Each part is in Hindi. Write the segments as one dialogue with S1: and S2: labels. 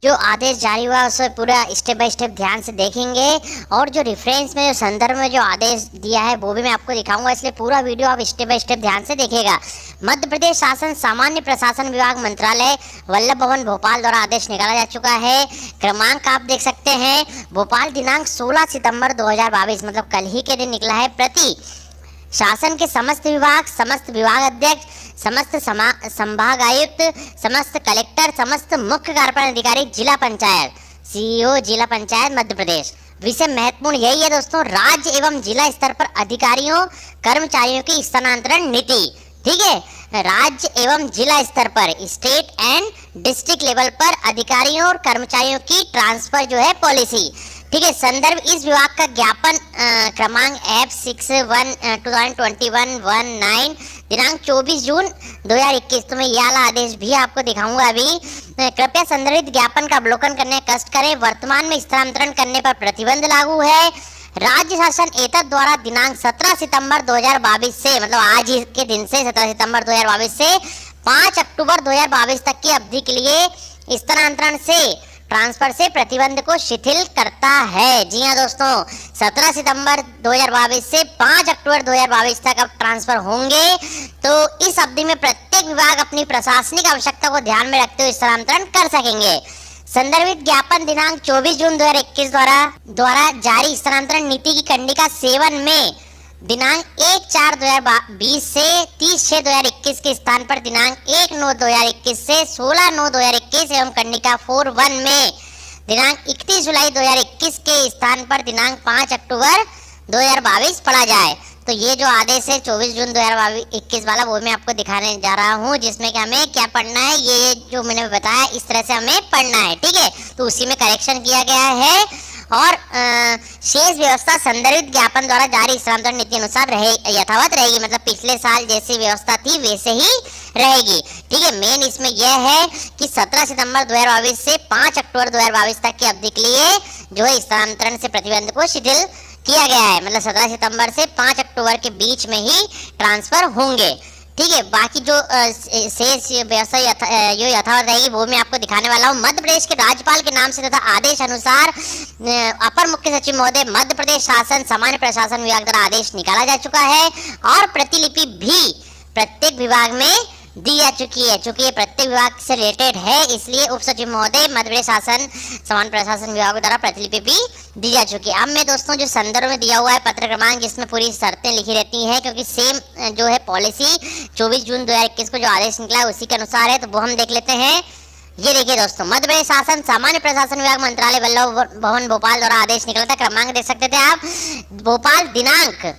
S1: जो आदेश जारी हुआ उसे पूरा स्टेप बाय स्टेप ध्यान से देखेंगे और जो रेफरेंस में जो संदर्भ में जो आदेश दिया है वो भी मैं आपको दिखाऊंगा, इसलिए पूरा वीडियो आप स्टेप बाय स्टेप ध्यान से देखिएगा। मध्य प्रदेश शासन सामान्य प्रशासन विभाग मंत्रालय वल्लभ भवन भोपाल द्वारा आदेश निकाला जा चुका है। क्रमांक आप देख सकते हैं, भोपाल दिनांक 16 सितंबर 2022 मतलब कल ही के दिन निकला है। प्रति शासन के समस्त विभाग, समस्त विभाग अध्यक्ष, समस्त संभाग आयुक्त, समस्त कलेक्टर, समस्त मुख्य कार्यपालन अधिकारी, जिला पंचायत सीईओ, जिला पंचायत मध्य प्रदेश। विषय महत्वपूर्ण यही है दोस्तों, राज्य एवं जिला स्तर पर अधिकारियों कर्मचारियों की स्थानांतरण नीति। ठीक है, राज्य एवं जिला स्तर पर, स्टेट एंड डिस्ट्रिक्ट लेवल पर अधिकारियों और कर्मचारियों की ट्रांसफर जो है पॉलिसी। ठीक है, संदर्भ इस विभाग का ज्ञापन क्रमांक F61/2021-19 दिनांक 24 जून 2021। तो मैं यह वाला आदेश भी आपको दिखाऊंगा अभी। कृपया संदर्भित ज्ञापन का अवलोकन करने का कष्ट करें। वर्तमान में स्थानांतरण करने पर प्रतिबंध लागू है। राज्य शासन एतद द्वारा दिनांक 17 सितंबर 2022 से मतलब आज ही के दिन से 17 सितंबर 2022 से 5 अक्टूबर 2022 तक की अवधि के लिए स्थानांतरण से ट्रांसफर से प्रतिबंध को शिथिल करता है। जी हाँ दोस्तों, 17 सितंबर 2022 से 5 अक्टूबर 2022 तक अब ट्रांसफर होंगे। तो इस अवधि में प्रत्येक विभाग अपनी प्रशासनिक आवश्यकता को ध्यान में रखते हुए स्थानांतरण कर सकेंगे। संदर्भित ज्ञापन दिनांक 24 जून 2021 द्वारा जारी स्थानांतरण नीति की कंडिका 7 में दिनांक 1/4/2020 से 30/6/2021 के स्थान पर दिनांक 1/9/2021 से 16/9/2021 एवं कंडिका 4(1) में दिनांक 31 जुलाई 2021 के स्थान पर दिनांक 5 अक्टूबर 2022 पढ़ा जाए। तो ये जो आदेश है 24 जून 2021 वाला वो मैं आपको दिखाने जा रहा हूँ, जिसमें कि हमें क्या पढ़ना है, ये जो मैंने बताया इस तरह से हमें पढ़ना है। ठीक है, तो उसी में करेक्शन किया गया है और शेष व्यवस्था संदर्भित ज्ञापन द्वारा जारी स्थानांतरण नीति अनुसार यथावत रहेगी, मतलब पिछले साल जैसी व्यवस्था थी वैसे ही रहेगी। ठीक है, मेन इसमें यह है कि 17 सितंबर 2022 से 5 अक्टूबर 2022 तक की अवधि के लिए जो है स्थानांतरण से प्रतिबंध को शिथिल किया गया है, मतलब 17 सितंबर से 5 अक्टूबर के बीच में ही ट्रांसफर होंगे। ठीक है, बाकी जो शेष व्यवस्था जो यथावत रहेगी वो मैं आपको दिखाने वाला हूँ। मध्य प्रदेश के राज्यपाल के नाम से तथा आदेश अनुसार अपर मुख्य सचिव महोदय मध्य प्रदेश शासन सामान्य प्रशासन विभाग द्वारा आदेश निकाला जा चुका है और प्रतिलिपि भी प्रत्येक विभाग में दी जा चुकी है। चूंकि ये प्रत्येक विभाग से रिलेटेड है इसलिए उप सचिव महोदय मध्य प्रदेश शासन सामान्य प्रशासन विभाग द्वारा प्रतिलिपि भी दी जा चुकी है। अब मैं दोस्तों जो संदर्भ में दिया हुआ है पत्र क्रमांक जिसमें पूरी शर्तें लिखी रहती हैं, क्योंकि सेम जो है पॉलिसी 24 जून 2021 को जो आदेश निकला है उसी के अनुसार है, तो वो हम देख लेते हैं। ये देखिए दोस्तों, मध्य प्रदेश शासन सामान्य प्रशासन विभाग मंत्रालय वल्लभ भवन भोपाल द्वारा आदेश निकला था। क्रमांक देख सकते थे आप, भोपाल दिनांक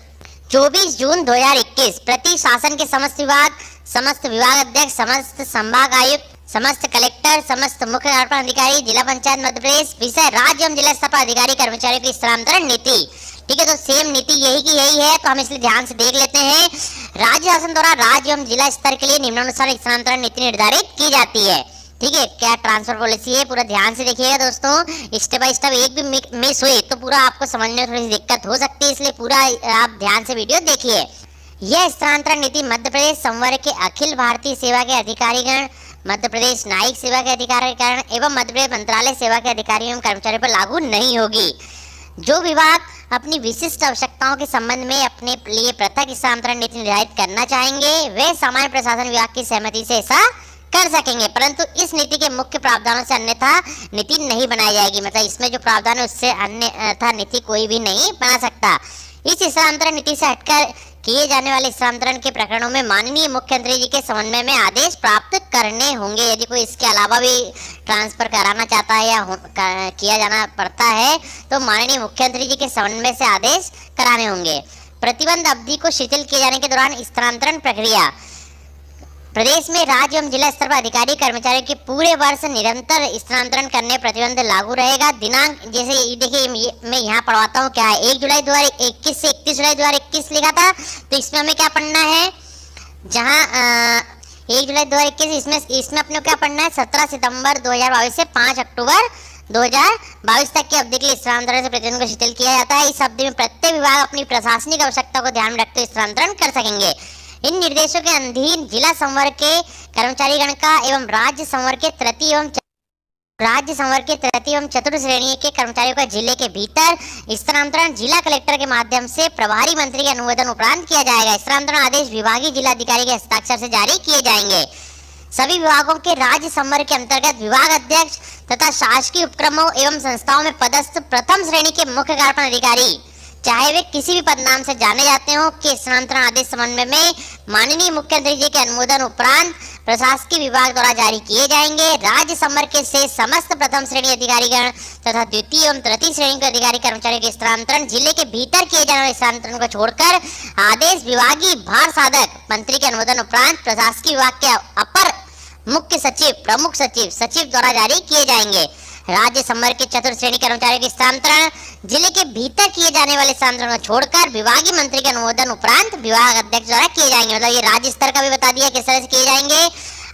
S1: 24 जून 2021। प्रति शासन के समस्त विभाग, समस्त विभाग अध्यक्ष, समस्त संभाग आयुक्त, समस्त कलेक्टर, समस्त मुख्य कार्यपालन अधिकारी, जिला पंचायत मध्य प्रदेश। विषय राज्य एवं जिला स्तर पर अधिकारी कर्मचारियों की स्थानांतरण नीति। ठीक है, तो सेम नीति यही की यही है, तो हम इसलिए ध्यान से देख लेते हैं। राज्य शासन द्वारा राज्य एवं जिला स्तर के लिए निम्नानुसार स्थानांतरण नीति निर्धारित की जाती है। ठीक है, क्या ट्रांसफर पॉलिसी है पूरा ध्यान से देखिएगा दोस्तों, स्टेप बाय स्टेप। एक भी मिस हुई तो पूरा आपको समझने में थोड़ी सी दिक्कत हो सकती है, इसलिए पूरा आप ध्यान से वीडियो देखिए। यह स्थानांतरण नीति मध्य प्रदेश संवर्ग के अखिल भारतीय सेवा के अधिकारीगण, मध्य प्रदेश न्यायिक सेवा के अधिकारीगण एवं मध्य प्रदेश मंत्रालय सेवा के अधिकारियों एवं कर्मचारियों पर लागू नहीं होगी। जो विभाग अपनी विशिष्ट आवश्यकताओं के संबंध में अपने लिए पृथक स्थानांतरण नीति निर्धारित करना चाहेंगे वे सामान्य प्रशासन विभाग की सहमति से ऐसा कर सकेंगे, परंतु इस नीति के मुख्य प्रावधानों से अन्यथा नीति नहीं बनाई जाएगी। मतलब इसमें जो प्रावधान है उससे अन्यथा नीति कोई भी नहीं बना सकता। इस स्थानांतरण नीति से हटकर किए जाने वाले स्थानांतरण के प्रकरणों में माननीय मुख्यमंत्री जी के समन्वय में आदेश प्राप्त करने होंगे। यदि कोई इसके अलावा भी ट्रांसफर कराना चाहता है या किया जाना पड़ता है तो माननीय मुख्यमंत्री जी के समन्वय से आदेश कराने होंगे। प्रतिबंध अवधि को शिथिल किए जाने के दौरान स्थानांतरण प्रक्रिया प्रदेश में राज्य एवं जिला स्तर पर अधिकारी कर्मचारियों के पूरे वर्ष निरंतर स्थानांतरण करने प्रतिबंध लागू रहेगा। दिनांक जैसे देखिए मैं यहाँ पढ़वाता हूँ क्या है, 1 जुलाई 2021 से 31 जुलाई 2021 लिखा था, तो इसमें हमें क्या पढ़ना है, जहाँ 1 जुलाई 2021 इसमें अपने क्या पढ़ना है, 17 सितंबर 2022 से 5 अक्टूबर 2022 तक की अवधि के लिए स्थानांतरण से प्रतिबंध को शिथिल किया जाता है। इस अवधि में प्रत्येक विभाग अपनी प्रशासनिक आवश्यकता को ध्यान में रखते हुए स्थानांतरण कर सकेंगे। इन निर्देशों के अधीन जिला संवर्ग के कर्मचारीगण का एवं राज्य संवर्ग के तृतीय एवं राज्य संवर्ग के तृतीय एवं चतुर्थ श्रेणी के कर्मचारियों का जिले के भीतर स्थानांतरण जिला कलेक्टर के माध्यम से प्रभारी मंत्री के अनुमोदन उपरांत किया जाएगा। स्थानांतरण आदेश विभागीय जिलाधिकारी के हस्ताक्षर से जारी किए जाएंगे। सभी विभागों के राज्य संवर्ग के अंतर्गत विभाग अध्यक्ष तथा शासकीय उपक्रमों एवं संस्थाओं में पदस्थ प्रथम श्रेणी के मुख्य कार्यपालन अधिकारी, चाहे वे किसी भी पदनाम से जाने जाते हो, के स्थानांतरण आदेश समन्वय में माननीय मुख्यमंत्री जी के अनुमोदन उपरांत प्रशासकीय विभाग द्वारा जारी किए जाएंगे। राज्य संवर्ग से समस्त प्रथम श्रेणी अधिकारीगण तथा द्वितीय एवं तृतीय श्रेणी के अधिकारी कर्मचारियों के स्थानांतरण जिले के भीतर किए जाने वाले स्थानांतरण को छोड़कर आदेश विभागीय भार साधक मंत्री के अनुमोदन उपरांत प्रशासकीय विभाग के अपर मुख्य सचिव, प्रमुख सचिव, सचिव द्वारा जारी किए जाएंगे। राज्य संवर्ग के चतुर्थ श्रेणी कर्मचारियों के स्थानांतरण जिले के भीतर किए जाने वाले स्थानांतरण को छोड़कर विभागीय मंत्री के अनुमोदन उपरांत विभाग अध्यक्ष द्वारा किए जाएंगे। मतलब ये राज्य स्तर का भी बता दिया किस तरह से किए जाएंगे।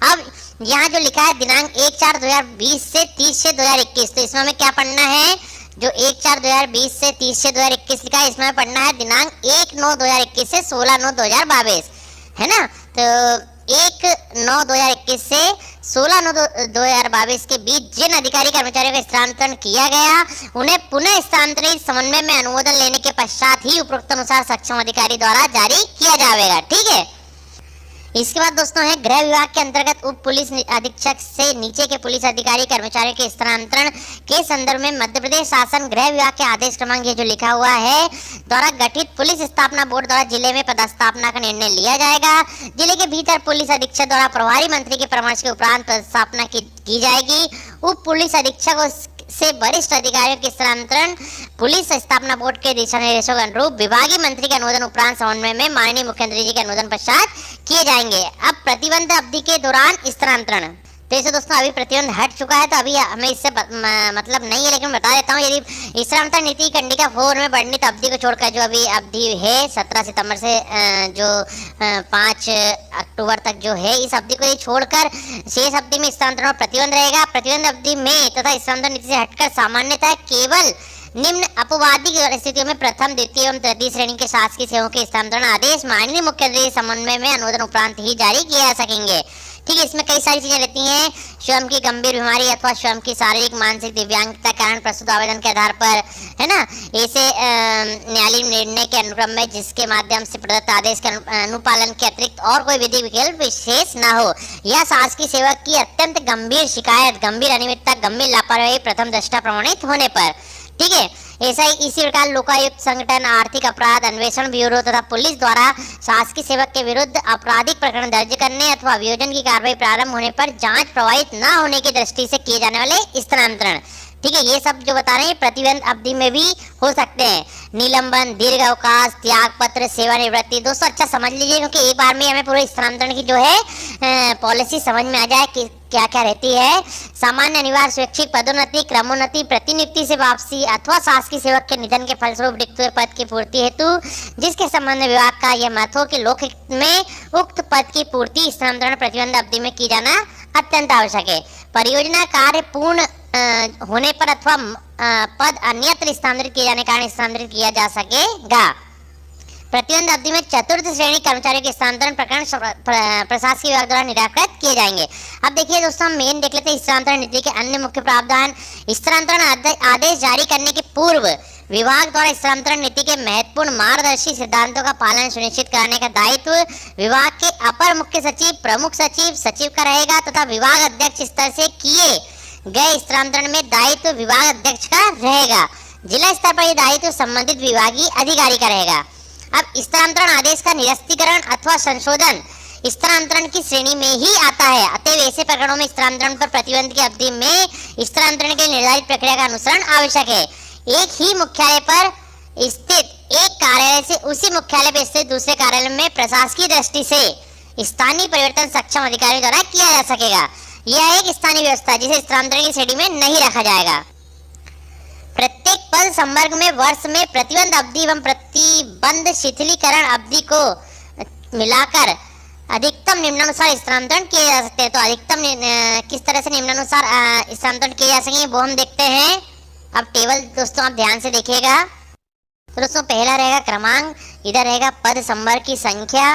S1: अब यहाँ जो लिखा है दिनांक 1/4/2020 से 30/6/2021, तो इसमें हमें क्या पढ़ना है? जो 1/4/2020 से 30/6/2021 लिखा है, इसमें पढ़ना है दिनांक 1/9/2021 से 16/9/2022, है ना। तो 1/9/2021 से 16/9/2022 के बीच जिन अधिकारी कर्मचारियों का स्थानांतरण किया गया उन्हें पुनः स्थानांतरित समन्वय में अनुमोदन लेने के पश्चात ही उपरोक्त अनुसार सक्षम अधिकारी द्वारा जारी किया जाएगा। ठीक है। इसके बाद दोस्तों है गृह विभाग के अंतर्गत उप पुलिस अधीक्षक से नीचे के पुलिस अधिकारी कर्मचारियों के स्थानांतरण के संदर्भ में मध्य प्रदेश शासन गृह विभाग के आदेश क्रमांक ये जो लिखा हुआ है द्वारा गठित पुलिस स्थापना बोर्ड द्वारा जिले में पदस्थापना का निर्णय लिया जाएगा। जिले के भीतर पुलिस अधीक्षक द्वारा प्रभारी मंत्री के परामर्श के उपरांत पदस्थापना की जाएगी। उप पुलिस अधीक्षक से वरिष्ठ अधिकारियों के स्थानांतरण पुलिस स्थापना बोर्ड के दिशा निर्देशों के अनुरूप विभागीय मंत्री के अनुमोदन उपरांत समन्वय में माननीय मुख्यमंत्री जी के अनुमोदन पश्चात किए जाएंगे। अब प्रतिबंध अवधि के दौरान स्थानांतरण, तो इसे दोस्तों अभी प्रतिबंध हट चुका है, तो अभी हमें इससे मतलब नहीं है, लेकिन बता देता हूँ। यदि स्थानांतरण नीति कंडिका 4 में वर्णित अवधि को छोड़कर जो अभी अवधि है 17 सितंबर से जो 5 अक्टूबर तक जो है, इस अवधि को छोड़कर शेष अवधि में स्थानांतरण प्रतिबंध रहेगा। प्रतिबंध अवधि में तथा स्थानांतरण नीति से हटकर सामान्यतः केवल निम्न अपवादी परिस्थितियों में प्रथम, द्वितीय एवं तृतीय श्रेणी के शासकीय सेवाओं के स्थानांतरण आदेश माननीय मुख्यमंत्री समन्वय में अनुमोदन उपरांत ही जारी किए जा सकेंगे। ठीक है। इसमें कई सारी चीजें रहती हैं। स्वयं की गंभीर बीमारी अथवा स्वयं की शारीरिक मानसिक दिव्यांगता कारण प्रस्तुत आवेदन के आधार पर, है ना, ऐसे न्यायालयीय निर्णय के अनुक्रम में जिसके माध्यम से प्रदत्त आदेश के अनुपालन के अतिरिक्त और कोई विधि विकल्प विशेष न हो, या शासकीय सेवक की अत्यंत गंभीर शिकायत, गंभीर अनियमितता, गंभीर लापरवाही प्रथम दृष्टया प्रमाणित होने पर। ठीक है। ऐसा ही इसी प्रकार लोकायुक्त संगठन, आर्थिक अपराध अन्वेषण ब्यूरो तथा पुलिस द्वारा शासकीय सेवक के विरुद्ध आपराधिक प्रकरण दर्ज करने अथवा अभियोजन की कार्रवाई प्रारंभ होने पर जांच प्रभावित न होने की दृष्टि से किए जाने वाले स्थानांतरण। ठीक है। ये सब जो बता रहे हैं प्रतिबंध अवधि में भी हो सकते हैं। निलंबन, दीर्घ अवकाश, त्याग पत्र, सेवानिवृत्ति। दोस्तों अच्छा समझ लीजिए, क्योंकि एक बार में हमें पूरे स्थानांतरण की जो है पॉलिसी समझ में आ जाए कि क्या क्या रहती है। सामान्य अनिवार्य स्वैच्छिक पदोन्नति, क्रमोन्नति, प्रतिनियुक्ति से वापसी अथवा शासकीय सेवक के निधन के फलस्वरूप रिक्त हुए पद की पूर्ति हेतु जिसके संबंध में विभाग का यह मत हो कि लोकहित में उक्त पद की पूर्ति स्थानांतरण प्रतिबंध अवधि में की जाना अत्यंत आवश्यक है। परियोजना कार्य पूर्ण होने पर अथवा पद अन्यत्र स्थानांतरित किए जाने के कारण स्थानांतरित किया जा सकेगा। प्रतिबंध अवधि में चतुर्थ श्रेणी कर्मचारियों के स्थानांतरण प्रकरण प्रशासकीय विभाग द्वारा निराकृत किए जाएंगे। अब देखिए दोस्तों, हम मेन देख लेते हैं स्थानांतरण नीति के अन्य मुख्य प्रावधान। स्थानांतरण आदेश जारी करने के पूर्व विभाग द्वारा स्थानांतरण नीति के महत्वपूर्ण मार्गदर्शी सिद्धांतों का पालन सुनिश्चित कराने का दायित्व विभाग के अपर मुख्य सचिव, प्रमुख सचिव, सचिव का रहेगा तथा विभाग अध्यक्ष स्तर से किए गए स्थानांतरण में दायित्व विभाग अध्यक्ष का रहेगा। जिला स्तर पर यह दायित्व संबंधित विभागीय अधिकारी का रहेगा। अब स्थानांतरण आदेश का निरस्तीकरण अथवा संशोधन स्थानांतरण की श्रेणी में ही आता है। अतएव ऐसे प्रकरणों में स्थानांतरण पर प्रतिबंध की अवधि में स्थानांतरण के निर्धारित प्रक्रिया का अनुसरण आवश्यक है। एक ही मुख्यालय पर स्थित एक कार्यालय से उसी मुख्यालय पर स्थित दूसरे कार्यालय में प्रशासकीय दृष्टि से स्थानीय परिवर्तन सक्षम अधिकारियों द्वारा किया जा सकेगा। यह एक स्थानीय व्यवस्था जिसे स्थानांतरण की श्रेणी में नहीं रखा जाएगा। प्रत्येक पद संवर्ग में वर्ष में प्रतिबंध अवधि एवं प्रतिबंध शिथिलीकरण अवधि को मिलाकर अधिकतम निम्नानुसार स्थानांतरण किए जा सकते हैं। तो अधिकतम किस तरह से निम्नानुसार स्थानांतरण किए जा सकेंगे वो हम देखते हैं। अब टेबल दोस्तों आप ध्यान से देखिएगा। तो दोस्तों पहला रहेगा क्रमांक, इधर रहेगा पद संवर्ग की संख्या,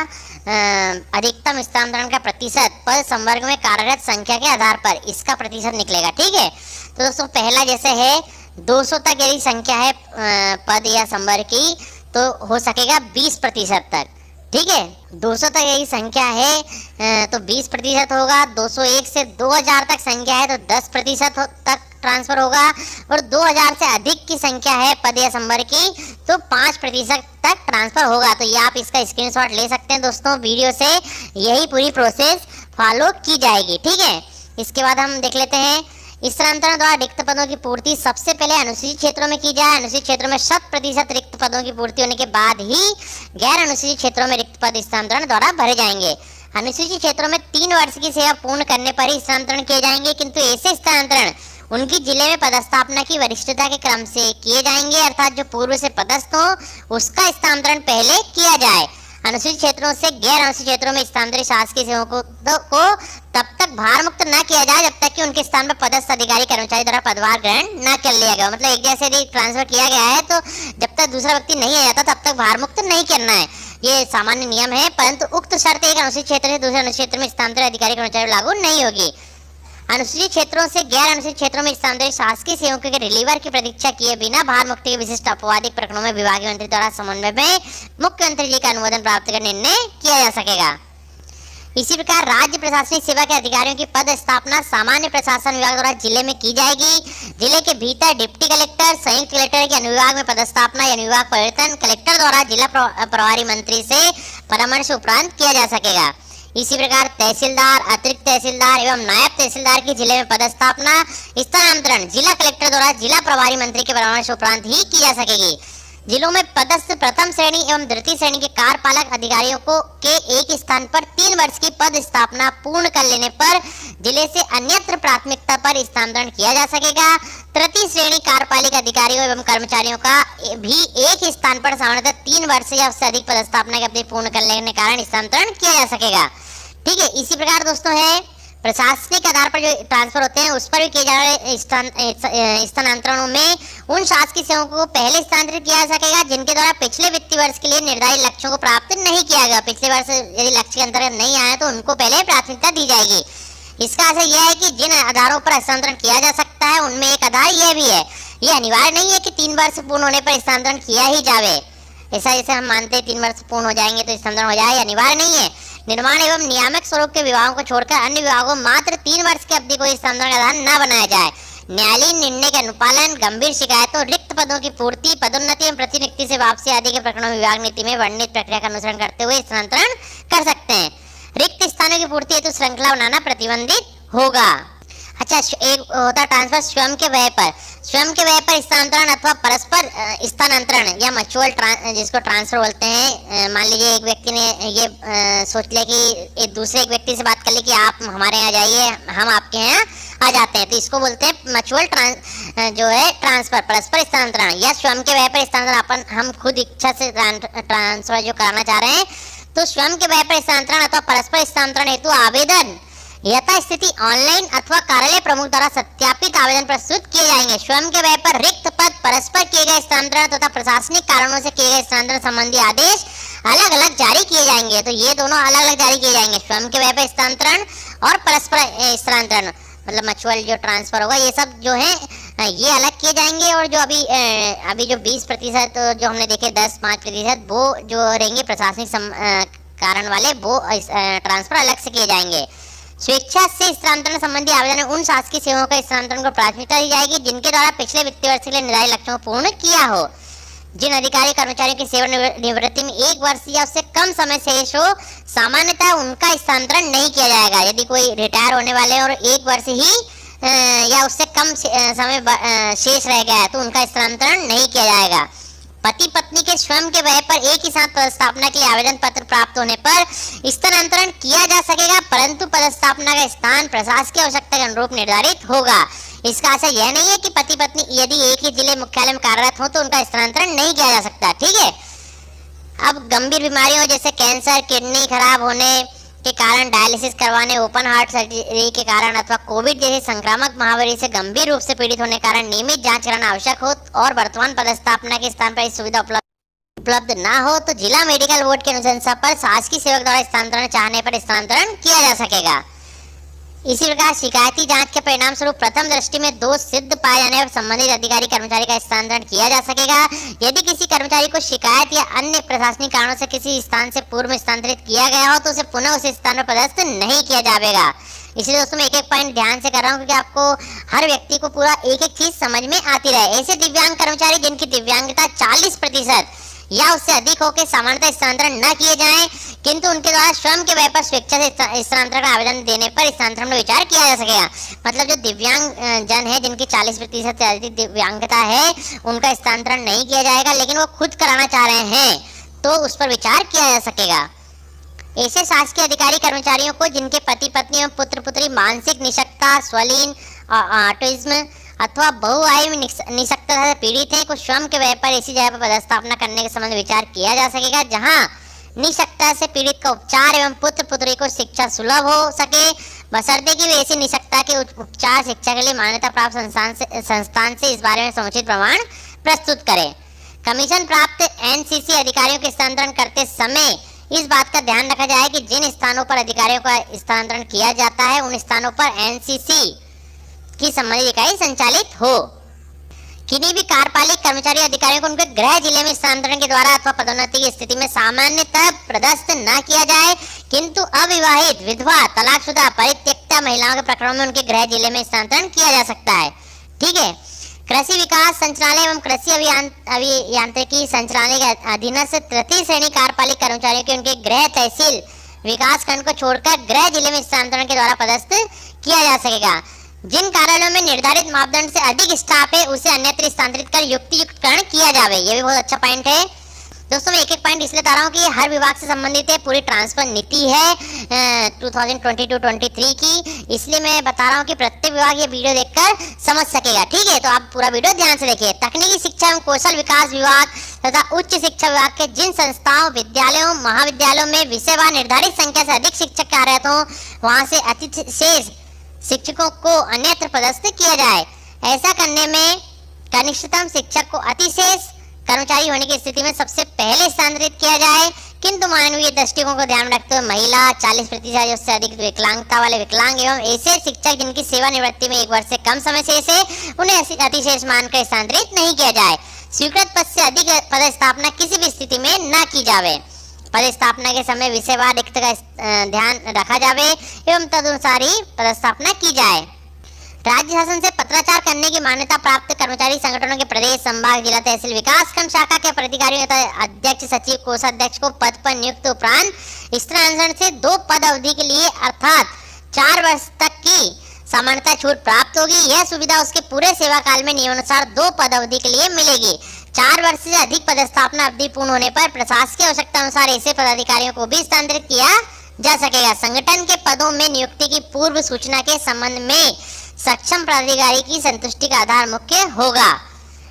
S1: अधिकतम स्थानांतरण का प्रतिशत पद संवर्ग में कार्यरत संख्या के आधार पर इसका प्रतिशत निकलेगा। ठीक है, तो दोस्तों पहला जैसे है 200 तक यदि संख्या है पद या संवर्ग की, तो हो सकेगा 20% तक। ठीक है, 200 तक यही संख्या है तो 20% होगा। 201 से 2000 तक संख्या है तो 10% तक ट्रांसफर होगा, और 2000 से अधिक की संख्या है पद या संवर्ग की तो 5% तक ट्रांसफर होगा। तो ये आप इसका स्क्रीनशॉट ले सकते हैं दोस्तों, वीडियो से यही पूरी प्रोसेस फॉलो की जाएगी। ठीक है, इसके बाद हम देख लेते हैं स्थानांतरण द्वारा रिक्त पदों की पूर्ति सबसे पहले अनुसूचित क्षेत्रों में की जाए। अनुसूचित क्षेत्रों में 100% रिक्त पदों की पूर्ति होने के बाद ही गैर अनुसूचित क्षेत्रों में रिक्त पद स्थानांतरण द्वारा भरे जाएंगे। अनुसूचित क्षेत्रों में 3 वर्ष की सेवा पूर्ण करने पर ही स्थानांतरण किए जाएंगे, किंतु ऐसे स्थानांतरण उनकी जिले में पदस्थापना की वरिष्ठता के क्रम से किए जाएंगे, अर्थात जो पूर्व से पदस्थ हो उसका स्थानांतरण पहले किया जाए। अनुसूचित क्षेत्रों से गैर अनुसूचित क्षेत्रों में स्थानांतरित शासकीय सेवकों को तब तक भार मुक्त न किया जाए जब तक कि उनके स्थान पर पदस्थ अधिकारी कर्मचारी द्वारा पदभार ग्रहण न कर लिया गया। मतलब एक जैसे यदि ट्रांसफर किया गया है तो जब तक दूसरा व्यक्ति नहीं आ जाता तब तक भार मुक्त नहीं करना है, ये सामान्य नियम है। परंतु उक्त शर्त एक अनुसूचित क्षेत्र से दूसरे अनुसूचित क्षेत्र में स्थानांतरित अधिकारी कर्मचारी लागू नहीं होगी। अनुसूचित क्षेत्रों से गैर अनुसूचित क्षेत्रों में स्थानांतरित शासकीय सेवकों के रिलीवर की प्रतीक्षा किए बिना भार मुक्ति के विशिष्ट अपवादिक प्रकरणों में विभागीय मंत्री द्वारा समन्वय में मुख्यमंत्री जी का अनुमोदन प्राप्त कर निर्णय किया जा सकेगा। इसी प्रकार राज्य प्रशासनिक सेवा के अधिकारियों की पद स्थापना सामान्य प्रशासन विभाग द्वारा जिले में की जाएगी। जिले के भीतर डिप्टी कलेक्टर, संयुक्त कलेक्टर के अनुविभाग में पदस्थापना या अनुविभाग परिवर्तन कलेक्टर द्वारा जिला प्रभारी मंत्री से परामर्श उपरांत किया जा सकेगा। इसी प्रकार तहसीलदार, अतिरिक्त तहसीलदार एवं नायब तहसीलदार की जिले में पदस्थापना स्थानांतरण जिला कलेक्टर द्वारा जिला प्रभारी मंत्री के परामर्श उपरांत ही की जा सकेगी। जिलों में पदस्थ प्रथम श्रेणी एवं द्वितीय श्रेणी के कार्यपालक अधिकारियों को के एक स्थान पर 3 वर्ष की पद स्थापना पूर्ण कर लेने पर जिले से अन्यत्र प्राथमिकता पर स्थानांतरण किया जा सकेगा। तृतीय श्रेणी कार्यपालिक अधिकारियों एवं कर्मचारियों का भी एक स्थान पर सामान्यतः 3 वर्ष या उससे अधिक पदस्थापना की अवधि पूर्ण कर लेने के कारण स्थानांतरण किया जा सकेगा। ठीक है, इसी प्रकार दोस्तों है प्रशासनिक आधार पर जो ट्रांसफर होते हैं उस पर भी किए जा रहे स्थानांतरणों में उन शासकीय सेवकों को पहले स्थानांतरित किया जा सकेगा जिनके द्वारा पिछले वित्तीय वर्ष के लिए निर्धारित लक्ष्यों को प्राप्त नहीं किया गया। पिछले वर्ष यदि लक्ष्य के अंतर्गत नहीं आया तो उनको पहले प्राथमिकता दी जाएगी। इसका असर यह है कि जिन आधारों पर हस्तांतरण किया जा सकता है उनमें एक आधार यह भी है, ये अनिवार्य नहीं है कि 3 वर्ष पूर्ण होने पर हस्तांतरण किया ही जावे। ऐसा जैसे हम मानते हैं 3 वर्ष पूर्ण हो जाएंगे तो हस्तांतरण हो जाए, अनिवार्य नहीं है। निर्माण एवं नियामक स्वरूप के विभागों को छोड़कर अन्य विभागों मात्र 3 वर्ष की अवधि को स्थानांतरण का आधार न बनाया जाए। न्यायालयीन निर्णय के अनुपालन, गंभीर शिकायतों, रिक्त पदों की पूर्ति, पदोन्नति एवं प्रतिनियुक्ति से वापसी आदि के प्रकरणों में विभाग नीति में वर्णित प्रक्रिया का अनुसरण करते हुए स्थानांतरण कर सकते हैं। रिक्त स्थानों की पूर्ति हेतु श्रृंखला बनाना प्रतिबंधित होगा। अच्छा, एक होता ट्रांसफर स्वयं के व्यय पर। स्वयं के व्यय पर स्थानांतरण अथवा परस्पर स्थानांतरण या म्यूचुअल जिसको ट्रांसफर बोलते हैं। मान लीजिए एक व्यक्ति ने ये सोच लिया कि एक दूसरे एक व्यक्ति से बात कर ली कि आप हमारे यहाँ जाइए, हम आपके यहाँ आ जाते हैं, तो इसको बोलते हैं म्यूचुअल जो है ट्रांसफर, परस्पर स्थानांतरण। या स्वयं के व्यय पर स्थानांतरण, हम खुद इच्छा से ट्रांसफर जो कराना चाह रहे हैं तो स्वयं के व्यय पर स्थानांतरण अथवा परस्पर स्थानांतरण हेतु आवेदन यथास्थिति ऑनलाइन अथवा कार्यालय प्रमुख द्वारा सत्यापित आवेदन प्रस्तुत किए जाएंगे। स्वयं के व्यय पर रिक्त पद, परस्पर किए गए स्थानांतरण तथा प्रशासनिक कारणों से किए गए स्थानांतरण संबंधी आदेश अलग अलग जारी किए जाएंगे। तो ये दोनों अलग अलग जारी किए जाएंगे, स्वयं के व्यय पर स्थानांतरण और परस्पर स्थानांतरण, मतलब म्यूचुअल जो ट्रांसफर होगा, ये सब जो है ये अलग किए जाएंगे। और जो अभी जो 20% जो हमने देखे 10-5% वो जो रहेंगे प्रशासनिक कारण वाले, वो ट्रांसफर अलग से किए जाएंगे। स्वेच्छा से स्थानांतरण संबंधी आवेदन में उन शासकीय सेवाओं का स्थानांतरण को प्राथमिकता दी जाएगी जिनके द्वारा पिछले वित्तीय वर्ष के लिए निर्धारित लक्ष्यों को पूर्ण किया हो। जिन अधिकारी कर्मचारियों की सेवानिवृत्ति में 1 वर्ष या उससे कम समय शेष हो, सामान्यतः उनका स्थानांतरण नहीं किया जाएगा। यदि कोई रिटायर होने वाले और 1 वर्ष ही या उससे कम समय शेष रह गया है तो उनका स्थानांतरण नहीं किया जाएगा। पति पत्नी के स्वयं के व्यय पर एक ही साथ पदस्थापना के लिए आवेदन पत्र प्राप्त होने पर स्थानांतरण किया जा सकेगा, परंतु पदस्थापना का स्थान प्रशासकीय आवश्यकता के अनुरूप निर्धारित होगा। इसका असर यह नहीं है कि पति पत्नी यदि एक ही जिले मुख्यालय में कार्यरत हो तो उनका स्थानांतरण नहीं किया जा सकता। ठीक है, अब गंभीर बीमारियों जैसे कैंसर, किडनी खराब होने के कारण, डायलिसिस करवाने, ओपन हार्ट सर्जरी के कारण अथवा कोविड जैसे संक्रामक महामारी से गंभीर रूप से पीड़ित होने के कारण नियमित जांच कराना आवश्यक हो और वर्तमान पदस्थापना के स्थान पर इस सुविधा उपलब्ध उपलब्ध ना हो तो जिला मेडिकल बोर्ड की अनुशंसा पर शासकीय सेवक द्वारा स्थानांतरण चाहने पर स्थानांतरण किया जा सकेगा। इसी प्रकार शिकायती जांच के परिणाम स्वरूप प्रथम दृष्टि में दोष सिद्ध पाए जाने पर संबंधित अधिकारी कर्मचारी का स्थानांतरण किया जा सकेगा। यदि किसी कर्मचारी को शिकायत या अन्य प्रशासनिक कारणों से किसी स्थान से पूर्व में स्थानांतरित किया गया हो तो उसे पुनः उस स्थान पर पदस्थ नहीं किया जाएगा। इसलिए दोस्तों मैं एक एक पॉइंट ध्यान से कर रहा हूँ क्योंकि आपको हर व्यक्ति को पूरा एक एक चीज समझ में आती रहे। ऐसे दिव्यांग कर्मचारी जिनकी दिव्यांगता 40% या उससे अधिक हो के सामान्यतः स्थानांतरण न किए जाएं, किंतु उनके द्वारा स्वयं के व्यय पर स्वेच्छा से स्थानांतरण का आवेदन देने पर स्थानांतरण में विचार किया जा सकेगा। मतलब जो दिव्यांग जन है जिनकी 40% से अधिक दिव्यांगता है उनका स्थानांतरण नहीं किया जाएगा, लेकिन वो खुद कराना चाह रहे हैं तो उस पर विचार किया जा सकेगा। ऐसे शासकीय अधिकारी कर्मचारियों को जिनके पति पत्नी एवं पुत्र पुत्री मानसिक निशक्तता, स्वलीन, ऑटिज्म अथवा बहुआयु निशक्तता से पीड़ित हैं को स्वयं के व्यय पर ऐसी जगह पर पदस्थापना करने के संबंध में विचार किया जा सकेगा जहां निशक्तता से पीड़ित का उपचार एवं पुत्र पुत्री को शिक्षा सुलभ हो सके, बशर्ते कि वे ऐसी निशक्तता के उपचार शिक्षा के लिए मान्यता प्राप्त संस्थान से इस बारे में समुचित प्रमाण प्रस्तुत करें। कमीशन प्राप्त एनसीसी अधिकारियों के स्थानांतरण करते समय इस बात का ध्यान रखा जाए कि जिन स्थानों पर अधिकारियों का स्थानांतरण किया जाता है उन स्थानों पर एनसीसी की संबंधित इकाई संचालित हो। किन्हीं भी कार्यपालिक कर्मचारी अधिकारियों को उनके गृह जिले में स्थानांतरण के द्वारा अथवा पदोन्नति की स्थिति में सामान्यतः पदस्थ न किया जाए, किंतु अविवाहित, विधवा, तलाकशुदा, परित्यक्ता महिलाओं के प्रकरणों में उनके गृह जिले में स्थानांतरण किया जा सकता है। ठीक है। कृषि विकास संचालय एवं कृषि अभियांत्रिकी संचालय के अधीनस्थ तृतीय श्रेणी कार्यपालिक कर्मचारियों के उनके गृह तहसील विकास खंड को छोड़कर गृह जिले में स्थानांतरण के द्वारा पदस्थ किया जा सकेगा। जिन कार्यालयों में निर्धारित मापदंड से अधिक स्टाफ है उसे अन्यत्र स्थानांतरित कर युक्तियुक्तकरण किया जावे। ये भी बहुत अच्छा पॉइंट है दोस्तों। मैं एक एक पॉइंट इसलिए बता रहा हूँ कि हर विभाग से संबंधित है, पूरी ट्रांसफर नीति है 2022-23 की, इसलिए मैं बता रहा हूँ कि प्रत्येक विभाग ये वीडियो देखकर समझ सकेगा। ठीक है, तो आप पूरा वीडियो ध्यान से देखिए। तकनीकी शिक्षा एवं कौशल विकास विभाग तथा उच्च शिक्षा विभाग के जिन संस्थाओं, विद्यालयों, महाविद्यालयों में विषयवार निर्धारित संख्या से अधिक शिक्षक कार्यरत हों वहां से अतिशेष शिक्षकों को अन्यत्र पदस्थ किया जाए। ऐसा करने में कनिष्ठतम शिक्षक को अतिशेष कर्मचारी होने की स्थिति में सबसे पहले स्थानांतरित किया जाए, किंतु मानवीय दृष्टिकोण को ध्यान रखते हुए महिला, 40% से अधिक विकलांगता वाले विकलांग एवं ऐसे शिक्षक जिनकी सेवानिवृत्ति में 1 वर्ष से कम समय शेष है उन्हें अतिशेष मानकर स्थानांतरित नहीं किया जाए। स्वीकृत पद से अधिक पदस्थापना किसी भी स्थिति में न की जावे। पदस्थापना के समय विषयवार रिक्त का ध्यान रखा जावे एवं तदनुसार ही पदस्थापना की जाए। राज्य शासन से पत्राचार करने की मान्यता प्राप्त कर्मचारी संगठनों के प्रदेश, संभाग, जिला, तहसील, विकासखंड शाखा के पदाधिकारियों तथा अध्यक्ष, सचिव, कोषाध्यक्ष को पद पर नियुक्त उपरांत स्थानांतरण से 2 पद अवधि के लिए अर्थात 4 वर्ष तक की सामान्यता छूट प्राप्त होगी। यह सुविधा उसके पूरे सेवा काल में नियमानुसार 2 पद अवधि के लिए मिलेगी। 4 वर्ष से अधिक पदस्थापना अवधि पूर्ण होने पर प्रशासकीय आवश्यकता अनुसार ऐसे पदाधिकारियों को भी स्थानांतरित किया जा सकेगा। संगठन के पदों में नियुक्ति की पूर्व सूचना के संबंध में सक्षम पदाधिकारी की संतुष्टि का आधार मुख्य होगा।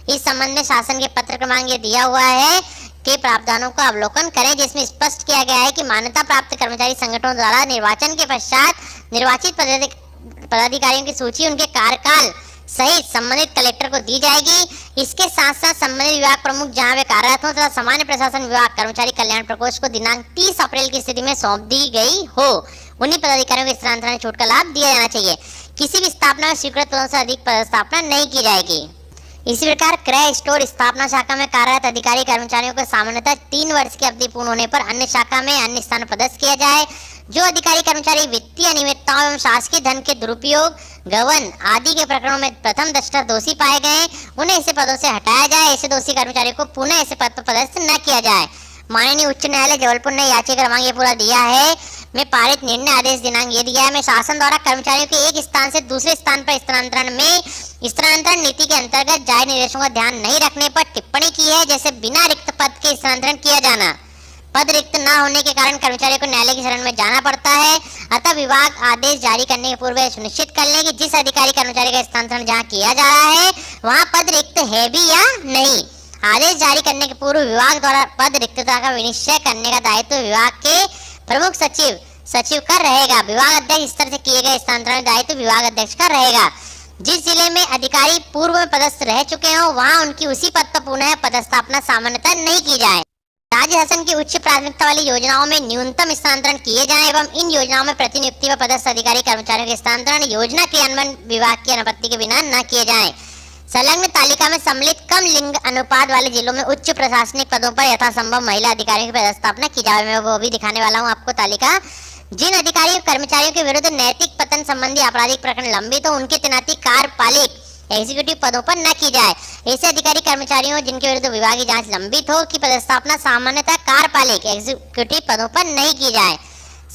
S1: इस संबंध में शासन के पत्र क्रमांक ये दिया हुआ है के प्रावधानों का अवलोकन करें, जिसमें स्पष्ट किया गया है कि मान्यता प्राप्त कर्मचारी संगठनों द्वारा निर्वाचन के पश्चात निर्वाचित पदाधिकारियों की सूची उनके कार्यकाल सहित संबंधित कलेक्टर को दी जाएगी। इसके साथ साथ संबंधित विभाग प्रमुख जहां वे कार्यरत हो तथा सामान्य प्रशासन विभाग कर्मचारी कल्याण प्रकोष्ठ को दिनांक 30 अप्रैल की स्थिति में सौंप दी गई हो उन्हीं पदाधिकारियों को स्थानांतरण छूट का लाभ दिया जाना चाहिए। किसी भी स्थापना में स्वीकृत पदों से अधिक पदस्थापना नहीं की जाएगी। इसी प्रकार क्रय स्टोर स्थापना शाखा में कार्यरत अधिकारी कर्मचारियों को सामान्यतः 3 वर्ष की अवधि पूर्ण होने पर अन्य शाखा में अन्य स्थान पदस्थ किया जाए। जो अधिकारी कर्मचारी वित्तीय अनियमितताओं एवं शासकीय धन के दुरुपयोग, गबन आदि के प्रकरणों में प्रथम दृष्टया दोषी पाए गए उन्हें ऐसे पदों से हटाया जाए। ऐसे दोषी कर्मचारियों को पुनः ऐसे पद पर पदस्थ न किया जाए। माननीय उच्च न्यायालय जबलपुर ने याचिका क्रमांक ये पूरा दिया है में पारित निर्णय आदेश दिनांक ये दिया है। मैं शासन द्वारा कर्मचारियों के एक स्थान से दूसरे स्थान पर स्थानांतरण नीति के अंतर्गत जारी निर्देशों का ध्यान नहीं रखने पर टिप्पणी की है, जैसे बिना रिक्त पद के स्थानांतरण किया जाना, पद रिक्त न होने के कारण कर्मचारियों को न्यायालय की शरण में जाना पड़ता है। अतः विभाग आदेश जारी करने के पूर्व सुनिश्चित कर ले कि जिस अधिकारी कर्मचारी का स्थानांतरण जहाँ किया जा रहा है वहाँ पद रिक्त है भी या नहीं। आदेश जारी करने के पूर्व विभाग द्वारा पद रिक्तता का विनिश्चय करने का दायित्व विभाग के प्रमुख सचिव का रहेगा। विभाग अध्यक्ष स्तर से किए गए स्थानांतरण दायित्व विभाग अध्यक्ष का रहेगा। जिस जिले में अधिकारी पूर्व में पदस्थ रह चुके हों वहां उनकी उसी पद पर पुनः पदस्थापना सामान्यतः नहीं की जाए। ताज हसन की उच्च प्राथमिकता वाली योजनाओं में न्यूनतम स्थानांतरण किए जाएं एवं इन योजनाओं में प्रतिनियुक्ति व पदस्थ अधिकारी कर्मचारियों के स्थानांतरण योजना क्रियान्वयन विभाग की अनुमति के बिना न किए जाएं। संलग्न तालिका में सम्मिलित कम लिंग अनुपात वाले जिलों में उच्च प्रशासनिक पदों पर यथासंभव महिला अधिकारियों की पदस्थापना की जाए। मैं वो भी दिखाने वाला हूँ आपको तालिका। जिन अधिकारियों कर्मचारियों के विरुद्ध नैतिक पतन संबंधी आपराधिक प्रकरण लंबित हो उनकी तैनाती कार्यपालिक एग्जीक्यूटिव पदों पर न की जाए। ऐसे अधिकारी कर्मचारियों जिनके विरुद्ध विभागीय जांच लंबित हो की पदस्थापना सामान्यतः कार्यपालिक एग्जीक्यूटिव पदों पर नहीं की जाए।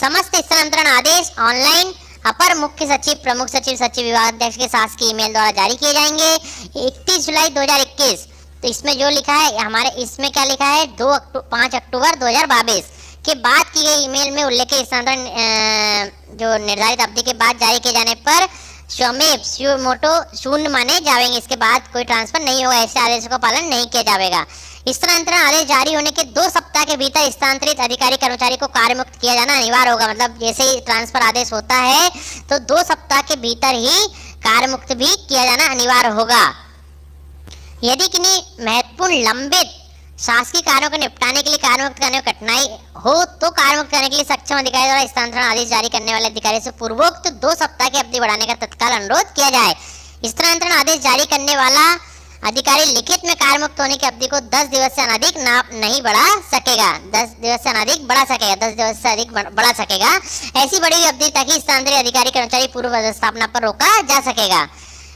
S1: समस्त स्थानांतरण आदेश ऑनलाइन अपर मुख्य सचिव, प्रमुख सचिव, सचिव विभाग अध्यक्ष के शासकीय ईमेल द्वारा जारी किए जाएंगे। 31 जुलाई 2021। तो इसमें जो लिखा है हमारे इसमें क्या लिखा है 5 अक्टूबर 2022 के बाद की गई ईमेल में उल्लेखित स्थानांतरण जो निर्धारित अवधि के बाद जारी किए जाने पर स्वमेव सुमोटो शून्य माने जाएंगे। इसके बाद कोई ट्रांसफर नहीं होगा। ऐसे आदेशों का पालन नहीं किया जाएगा। स्थानांतरण आदेश जारी होने के 2 सप्ताह के भीतर स्थानांतरित अधिकारी कर्मचारी को कार्य मुक्त किया जाना अनिवार्य होगा। मतलब जैसे ही ट्रांसफर आदेश होता है तो 2 सप्ताह के भीतर ही कार्य मुक्त भी किया जाना अनिवार्य होगा। यदि किन्हीं महत्वपूर्ण लंबित शासकीय कार्यों को निपटाने के लिए कार्य मुक्त करने में कठिनाई हो तो कार्य मुक्त करने के लिए सक्षम अधिकारी द्वारा स्थानांतरण आदेश जारी करने वाले अधिकारी से पूर्वोक्त 2 सप्ताह की अवधि बढ़ाने का तत्काल अनुरोध किया जाए। स्थानांतरण आदेश जारी करने वाला अधिकारी लिखित में कार्य मुक्त होने की अवधि को 10 दिवस से अनधिक नहीं बढ़ा सकेगा। 10 दिवस से अनधिक बढ़ा सकेगा, 10 दिवस से अधिक बढ़ा सकेगा। ऐसी बढ़ी हुई अवधि तक ही स्थानांतरित अधिकारी कर्मचारी पूर्व पदस्थापना पर रोका जा सकेगा।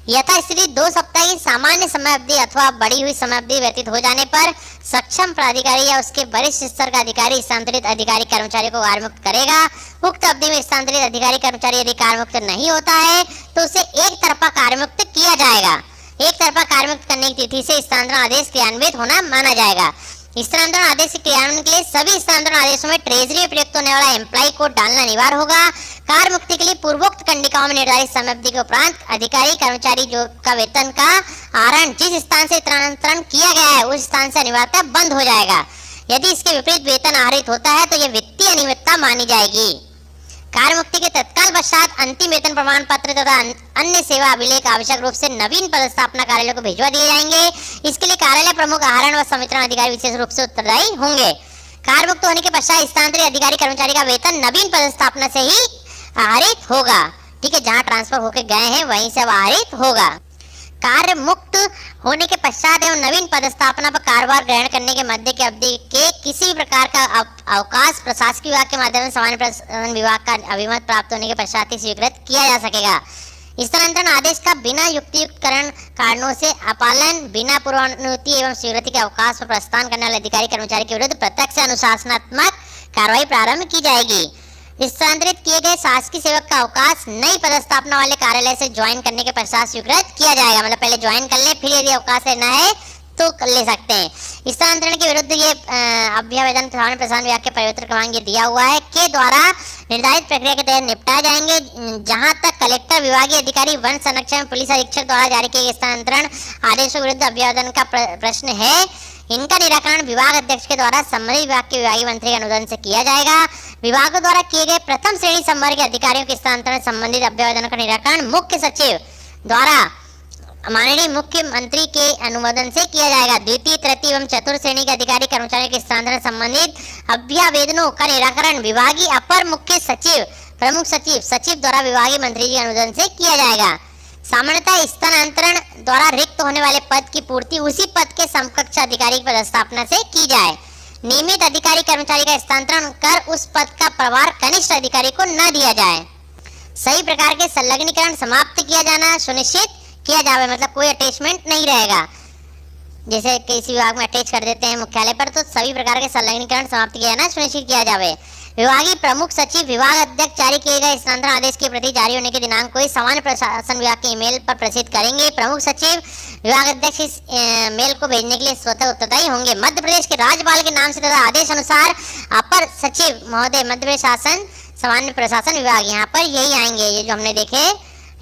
S1: यथा स्थिति 2 सप्ताह की सामान्य समय अवधि अथवा बढ़ी हुई समय अवधि व्यतीत हो जाने पर सक्षम प्राधिकारी या उसके वरिष्ठ स्तर का अधिकारी स्थानांतरित अधिकारी कर्मचारी को कार्य मुक्त करेगा। उक्त अवधि में स्थानांतरित अधिकारी कर्मचारी यदि कार्य मुक्त नहीं होता है तो उसे एक तरफा कार्य मुक्त किया जाएगा। एक तरफा कार्य मुक्त करने की तिथि से स्थानांतरण आदेश क्रियान्वित होना माना जाएगा। स्थानांतरण आदेश के क्रियान्वयन के लिए सभी स्थानांतरण आदेशों में ट्रेजरी प्रयुक्त होने वाला एम्प्लॉय कोड डालना अनिवार्य होगा। कार्य मुक्ति के लिए पूर्वोक्त कंडिकाओं में निर्धारित समय अवधि के उपरांत अधिकारी कर्मचारी जो का वेतन का आहरण जिस स्थान से स्थानांतरण किया गया है उस स्थान से अनिवार्यता बंद हो जाएगा। यदि इसके विपरीत वेतन आहरित होता है तो यह वित्तीय अनियमितता मानी जाएगी। कार्य मुक्ति के तत्काल पश्चात अंतिम वेतन प्रमाण पत्र तथा अन्य सेवा अभिलेख आवश्यक रूप से नवीन पदस्थापना कार्यालय को भिजवा दिए जाएंगे। इसके लिए कार्यालय प्रमुख आहरण व संवितरण अधिकारी विशेष रूप से उत्तरदायी होंगे। कार्य मुक्त होने के पश्चात स्थानांतरित अधिकारी कर्मचारी का वेतन नवीन पदस्थापना से ही आहरित होगा। ठीक है, जहां ट्रांसफर होकर गए हैं वहीं से आहरित होगा। कार्य मुक्त होने के पश्चात एवं नवीन पदस्थापना पर कार्यभार ग्रहण करने के मध्य की अवधि के किसी भी प्रकार का अवकाश प्रशासकीय विभाग के माध्यम से सामान्य प्रशासन विभाग का अभिमत प्राप्त होने के पश्चात ही स्वीकृत किया जा सकेगा। स्थानांतरण आदेश का बिना युक्तियुक्तकरण कारणों से अपालन, बिना पूर्वानुमति एवं स्वीकृति के अवकाश पर प्रस्थान करने वाले अधिकारी कर्मचारी के विरुद्ध प्रत्यक्ष अनुशासनात्मक कार्रवाई प्रारंभ की जाएगी। स्थानांतरित किए गए शासकीय सेवक का अवकाश नई पदस्थापना वाले कार्यालय से ज्वाइन करने के पश्चात स्वीकृत किया जाएगा। मतलब पहले ज्वाइन कर ले, फिर यदि अवकाश लेना है तो ले सकते हैं। स्थानांतरण के विरुद्ध ये अभ्यावेदन सामान्य प्रशासन विभाग के परिवर्तन क्रमांक दिया हुआ है के द्वारा निर्धारित प्रक्रिया के तहत निपटाए जाएंगे। जहां तक कलेक्टर, विभागीय अधिकारी, वन संरक्षण, पुलिस अधीक्षक द्वारा जारी किए गए स्थानांतरण आदेशों के विरुद्ध अभ्यावेदन का प्रश्न है, इनका निराकरण विभाग अध्यक्ष के द्वारा संबंधित विभाग के विभागीय मंत्री के अनुदान से किया जाएगा। विभागों द्वारा किए गए प्रथम श्रेणी संवर्ग के अधिकारियों के स्थानांतरण संबंधित अभ्यावेदन का निराकरण मुख्य सचिव द्वारा माननीय मुख्यमंत्री के अनुमोदन से किया जाएगा। द्वितीय, तृतीय एवं चतुर्थ श्रेणी के अधिकारी कर्मचारियों के स्थानांतरण संबंधित अभ्यावेदनों का निराकरण विभागीय अपर मुख्य सचिव, प्रमुख सचिव, सचिव द्वारा विभागीय मंत्री के अनुदान से किया जाएगा। सामान्यतः स्थानांतरण द्वारा रिक्त होने वाले पद की पूर्ति उसी पद के समकक्ष अधिकारी की पदस्थापना से की जाए। नियमित अधिकारी कर्मचारी का स्थानांतरण कर उस पद का प्रभार कनिष्ठ अधिकारी को न दिया जाए। सही प्रकार के संलग्नीकरण समाप्त किया जाना सुनिश्चित किया जाए। मतलब कोई अटैचमेंट नहीं रहेगा। जैसे किसी विभाग में अटैच कर देते हैं मुख्यालय पर, तो सभी प्रकार के संलग्नीकरण समाप्त किया जाना सुनिश्चित किया जाए। विभागीय प्रमुख सचिव विभाग अध्यक्ष जारी किए गए स्थानांतरण आदेश की प्रति जारी होने के दिनांक को ही सामान्य प्रशासन विभाग के ईमेल पर प्रसिद्ध करेंगे। प्रमुख सचिव विभाग अध्यक्ष इस मेल को भेजने के लिए स्वतः उत्तरदायी होंगे। मध्य प्रदेश के राज्यपाल के नाम से तथा आदेश अनुसार अपर सचिव महोदय मध्य प्रदेश शासन सामान्य प्रशासन विभाग, यहाँ पर यही आएंगे। ये जो हमने देखे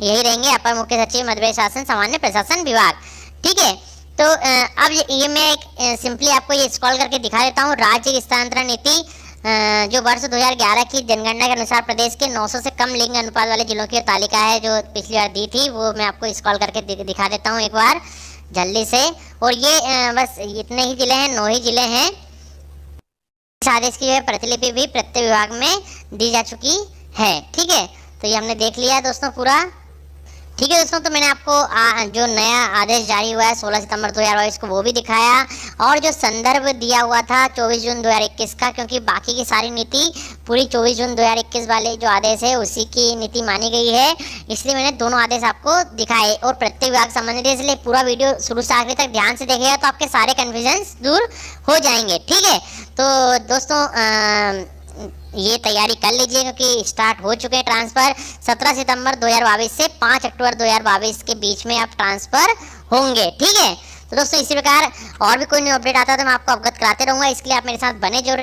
S1: यही रहेंगे, अपर मुख्य सचिव मध्य प्रदेश शासन सामान्य प्रशासन विभाग। ठीक है, तो अब ये मैं एक सिंपली आपको ये स्क्रॉल करके दिखा देता हूँ। राज्य स्थानांतरण नीति जो वर्ष 2011 की जनगणना के अनुसार प्रदेश के 900 से कम लिंग अनुपात वाले जिलों की तालिका है जो पिछली बार दी थी, वो मैं आपको स्क्रॉल करके दिखा देता हूँ एक बार जल्दी से। और ये बस इतने ही जिले हैं, 9 ही जिले हैं। इस आदेश की जो है प्रतिलिपि भी प्रत्येक विभाग में दी जा चुकी है। ठीक है, तो ये हमने देख लिया दोस्तों पूरा। ठीक है दोस्तों, तो मैंने आपको जो नया आदेश जारी हुआ है 16 सितंबर 2022 को वो भी दिखाया, और जो संदर्भ दिया हुआ था 24 जून 2021 का, क्योंकि बाकी की सारी नीति पूरी 24 जून 2021 वाले जो आदेश है उसी की नीति मानी गई है, इसलिए मैंने दोनों आदेश आपको दिखाए और प्रत्येक विभाग संबंधित है। इसलिए पूरा वीडियो शुरू से आखिरी तक ध्यान से देखिएगा तो आपके सारे कन्फ्यूजन दूर हो जाएंगे। ठीक है, तो दोस्तों ये तैयारी कर लीजिए क्योंकि स्टार्ट हो चुके हैं ट्रांसफर। 17 सितंबर 2022 से 5 अक्टूबर 2022 के बीच में आप ट्रांसफर होंगे। ठीक है, तो दोस्तों इसी प्रकार और भी कोई न्यू अपडेट आता है तो मैं आपको अवगत कराते रहूंगा, इसके लिए आप मेरे साथ बने जरूर।